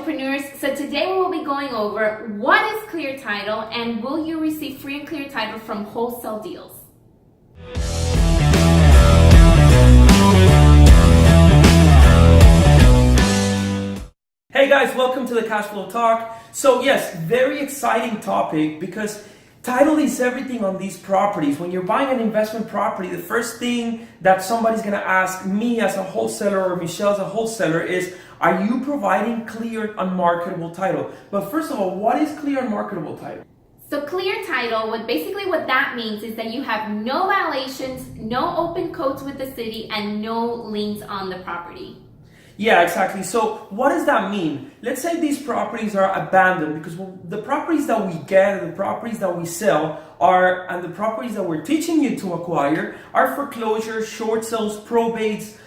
entrepreneurs. So today we will be going over what is clear title and will you receive free and clear title from wholesale deals. Hey guys, welcome to the Cash Flow Talk. So yes, very exciting topic because title is everything on these properties. When you're buying an investment property, the first thing that somebody's gonna ask me as a wholesaler or Michelle as a wholesaler is, are you providing clear unmarketable title? But first of all, what is clear unmarketable title? So clear title, what that means is that you have no violations, no open codes with the city, and no liens on the property. Yeah, exactly. So what does that mean? Let's say these properties are abandoned because the properties that we get, the properties that we sell and the properties that we're teaching you to acquire are foreclosures, short sales, probates,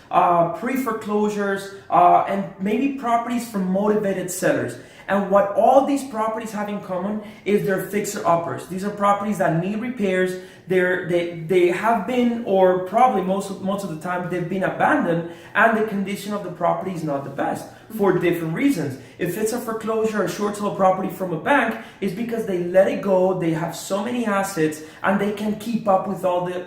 pre-foreclosures, and maybe properties from motivated sellers. And what all these properties have in common is they're fixer-uppers. These are properties that need repairs. They have been, or probably most of the time, they've been abandoned, and the condition of the property is not the best for different reasons. If it's a foreclosure or short sale property from a bank, it's because they let it go. They have so many assets, and they can keep up with all the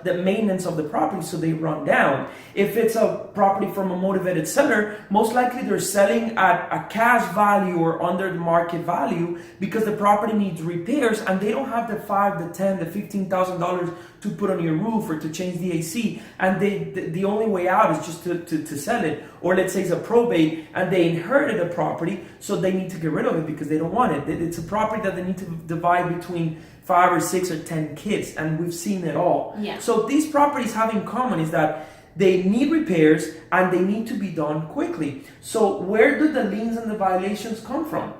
maintenance of the property, so they run down. If it's a property from a motivated seller, most likely they're selling at a cash value or under the market value because the property needs repairs and they don't have the $5, the $10, the $15,000 to put on your roof or to change the AC, and the only way out is just to sell it. Or let's say it's a probate and they inherited a property, so they need to get rid of it because they don't want it. It's a property that they need to divide between 5 or 6 or 10 kids, and we've seen it all. Yeah. So these properties have in common is that they need repairs and they need to be done quickly. So where do the liens and the violations come from?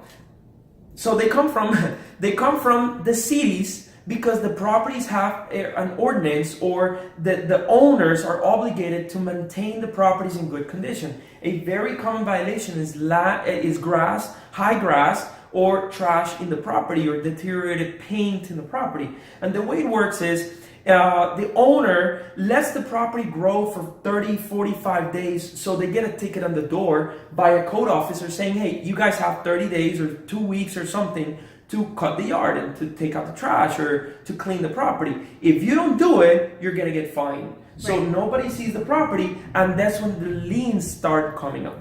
So they come from the cities, because the properties have an ordinance, or the owners are obligated to maintain the properties in good condition. A very common violation is grass, high grass, or trash in the property, or deteriorated paint in the property. And the way it works is the owner lets the property grow for 30, 45 days, so they get a ticket on the door by a code officer saying, hey, you guys have 30 days or 2 weeks or something to cut the yard and to take out the trash or to clean the property. If you don't do it, you're gonna get fined. So Right. Nobody sees the property, and that's when the liens start coming up.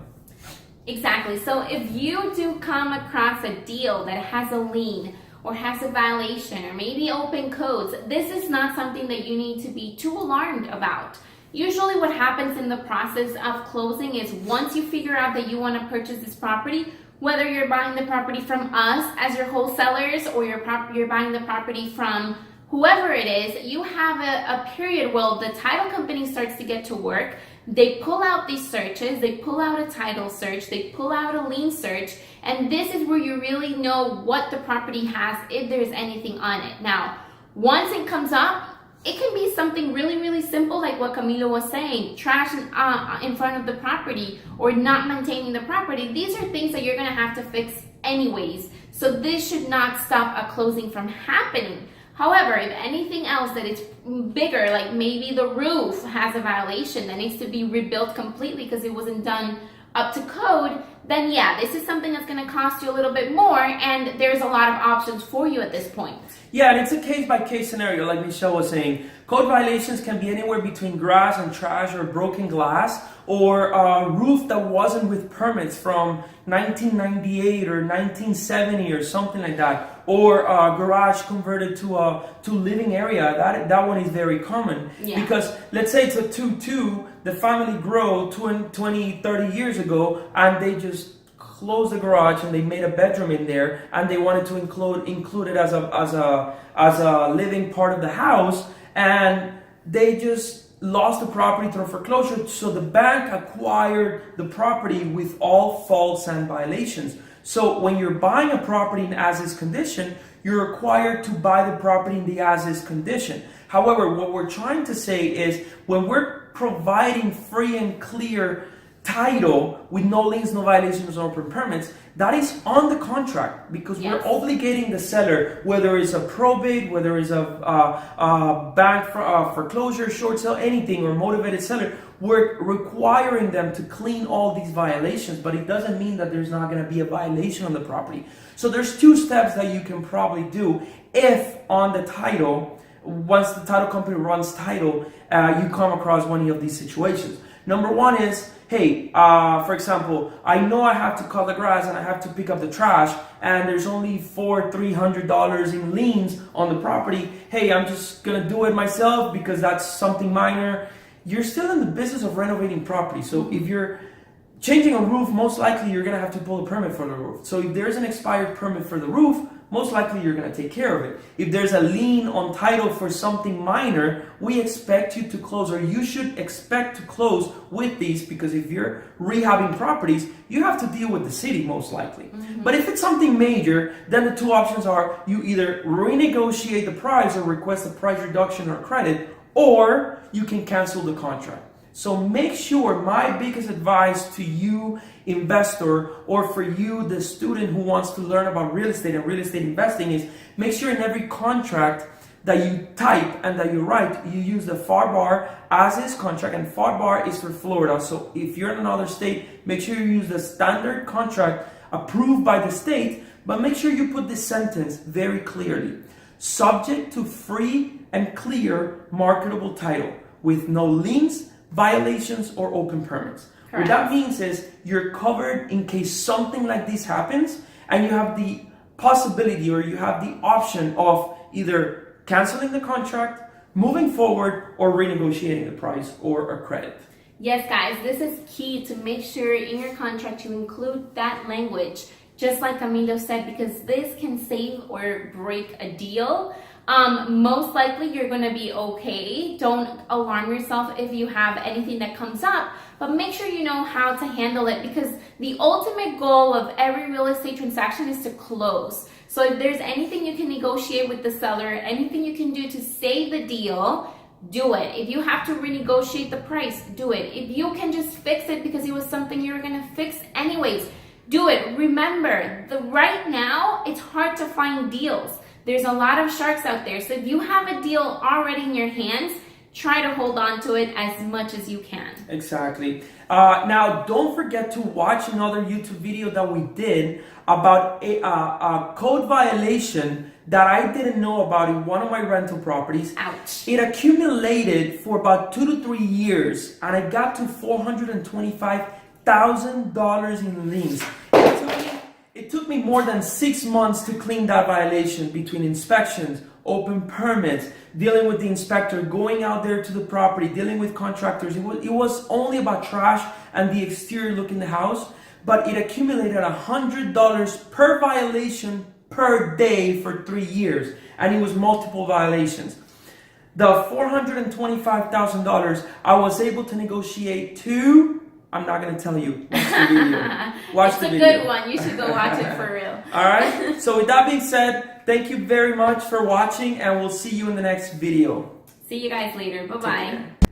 Exactly. So if you do come across a deal that has a lien or has a violation or maybe open codes, this is not something that you need to be too alarmed about. Usually what happens in the process of closing is once you figure out that you want to purchase this property, whether you're buying the property from us as your wholesalers or you're buying the property from whoever it is, you have a period where the title company starts to get to work. They pull out these searches, they pull out a title search, they pull out a lien search, and this is where you really know what the property has, if there's anything on it. Now, once it comes up, it can be something really, really simple, like what Camilo was saying, trash in front of the property or not maintaining the property. These are things that you're gonna have to fix anyways. So this should not stop a closing from happening. However, if anything else that is bigger, like maybe the roof has a violation that needs to be rebuilt completely because it wasn't done up to code, then yeah, this is something that's going to cost you a little bit more, and there's a lot of options for you at this point. Yeah, and it's a case-by-case scenario, like Michelle was saying. Code violations can be anywhere between grass and trash or broken glass, or a roof that wasn't with permits from 1998 or 1970 or something like that, or a garage converted to living area. That one is very common. Yeah. Because let's say it's a 2-2, the family grew 20, 30 years ago, and they just closed the garage and they made a bedroom in there, and they wanted to include it as a living part of the house, and they just lost the property through foreclosure. So the bank acquired the property with all faults and violations. So when you're buying a property in as-is condition, you're required to buy the property in the as-is condition. However, what we're trying to say is when we're providing free and clear title with no liens, no violations, no open permits, that is on the contract, because we're obligating the seller, whether it's a probate, whether it's a bank foreclosure, short sale, anything, or motivated seller, we're requiring them to clean all these violations, but it doesn't mean that there's not going to be a violation on the property. So there's 2 steps that you can probably do if on the title, once the title company runs title, you come across one of these situations. Number 1 is, hey, for example, I know I have to cut the grass and I have to pick up the trash, and there's only $300 in liens on the property. Hey, I'm just gonna do it myself because that's something minor. You're still in the business of renovating property. So if you're changing a roof, most likely you're gonna have to pull a permit for the roof. So if there's an expired permit for the roof, most likely you're going to take care of it. If there's a lien on title for something minor, we expect you to close, or you should expect to close with these, because if you're rehabbing properties, you have to deal with the city most likely. But if it's something major, then the 2 options are you either renegotiate the price or request a price reduction or credit, or you can cancel the contract. So make sure, my biggest advice to you, investor, or for you, the student who wants to learn about real estate and real estate investing, is make sure in every contract that you type and that you write, you use the FAR bar as is contract, and FAR bar is for Florida. So if you're in another state, make sure you use the standard contract approved by the state, but make sure you put this sentence very clearly. Subject to free and clear marketable title with no liens, violations, or open permits. Correct. What that means is you're covered in case something like this happens, and you have the possibility, or you have the option of either canceling the contract, moving forward, or renegotiating the price or a credit. Yes, guys, this is key to make sure in your contract you include that language, just like Camilo said, because this can save or break a deal. Most likely you're going to be okay. Don't alarm yourself if you have anything that comes up, but make sure you know how to handle it, because the ultimate goal of every real estate transaction is to close. So if there's anything you can negotiate with the seller, anything you can do to save the deal, do it. If you have to renegotiate the price, do it. If you can just fix it because it was something you were going to fix anyways, do it. Remember, right now it's hard to find deals. There's a lot of sharks out there. So if you have a deal already in your hands, try to hold on to it as much as you can. Exactly. Now, don't forget to watch another YouTube video that we did about a code violation that I didn't know about in one of my rental properties. Ouch. It accumulated for about 2 to 3 years, and I got to $425,000 in liens. It took me more than 6 months to clean that violation, between inspections, open permits, dealing with the inspector, going out there to the property, dealing with contractors. It was only about trash and the exterior look in the house, but it accumulated $100 per violation per day for 3 years, and it was multiple violations. The $425,000 I was able to negotiate to, I'm not going to tell you. Watch the video. Watch the video. It's a good one. You should go watch it for real. All right. So with that being said, thank you very much for watching, and we'll see you in the next video. See you guys later. Bye-bye.